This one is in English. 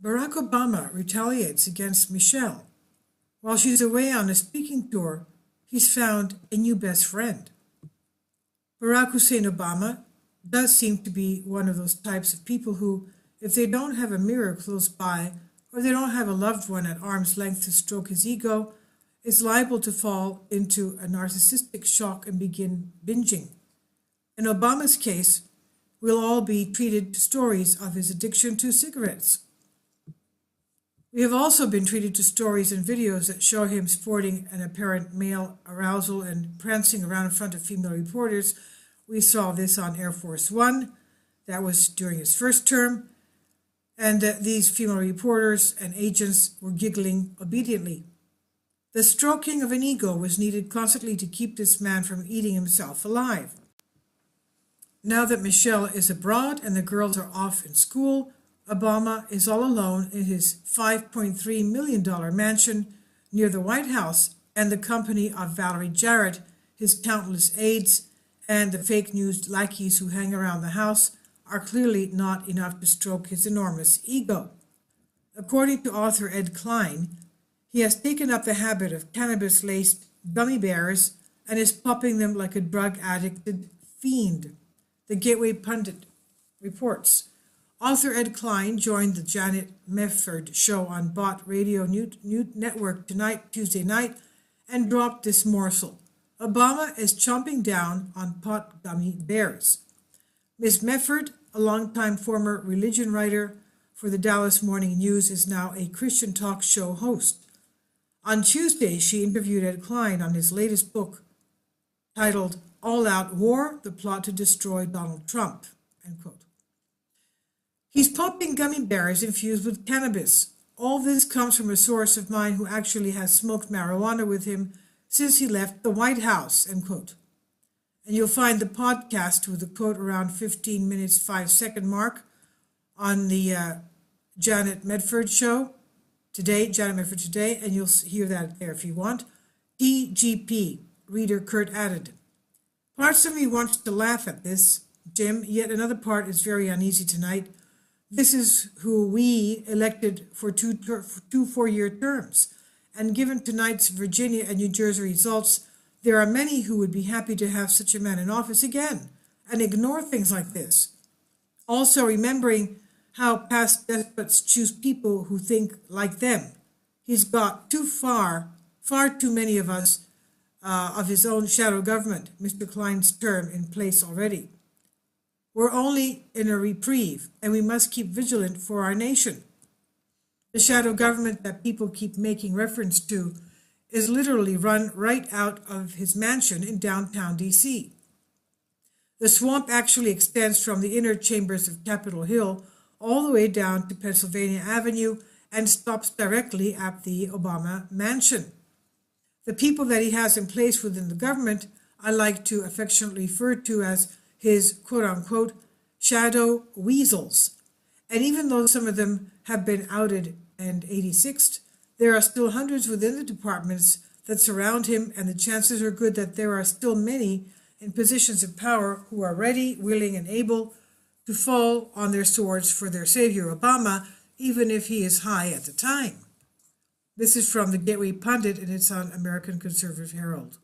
Barack Obama retaliates against Michelle. While she's away on a speaking tour, he's found a new best friend. Barack Hussein Obama does seem to be one of those types of people who, if they don't have a mirror close by, or they don't have a loved one at arm's length to stroke his ego, is liable to fall into a narcissistic shock and begin binging. In Obama's case, we'll all be treated to stories of his addiction to cigarettes. We have also been treated to stories and videos that show him sporting an apparent male arousal and prancing around in front of female reporters. We saw this on Air Force One. That was during his first term. And these female reporters and agents were giggling obediently. The stroking of an ego was needed constantly to keep this man from eating himself alive. Now that Michelle is abroad and the girls are off in school, Obama is all alone in his $5.3 million mansion near the White House and the company of Valerie Jarrett, his countless aides, and the fake news lackeys who hang around the house are clearly not enough to stroke his enormous ego. According to author Ed Klein, he has taken up the habit of cannabis-laced gummy bears and is popping them like a drug-addicted fiend, the Gateway Pundit reports. Author Ed Klein joined the Janet Mefford show on Bot Radio Network Tuesday night, and dropped this morsel. Obama is chomping down on pot gummy bears. Ms. Mefford, a longtime former religion writer for the Dallas Morning News, is now a Christian talk show host. On Tuesday, she interviewed Ed Klein on his latest book titled All Out War, The Plot to Destroy Donald Trump, end quote. He's popping gummy bears infused with cannabis. All this comes from a source of mine who actually has smoked marijuana with him since he left the White House, end quote. And you'll find the podcast with the quote around 15 minutes, 5-second mark on the Janet Medford show today, Janet Medford Today, and you'll hear that there if you want. TGP, reader Kurt added. Parts of me wants to laugh at this, Jim, yet another part is very uneasy tonight. This is who we elected for two 4-year terms. And given tonight's Virginia and New Jersey results, there are many who would be happy to have such a man in office again and ignore things like this. Also remembering how past despots choose people who think like them. He's got far too many of us of his own shadow government, Mr. Klein's term, in place already. We're only in a reprieve, and we must keep vigilant for our nation. The shadow government that people keep making reference to is literally run right out of his mansion in downtown D.C. The swamp actually extends from the inner chambers of Capitol Hill all the way down to Pennsylvania Avenue and stops directly at the Obama mansion. The people that he has in place within the government I like to affectionately refer to as his quote-unquote shadow weasels. And even though some of them have been outed and 86'd, there are still hundreds within the departments that surround him, and the chances are good that there are still many in positions of power who are ready, willing, and able to fall on their swords for their savior Obama, even if he is high at the time. This is from the Gateway Pundit, and it's on American Conservative Herald.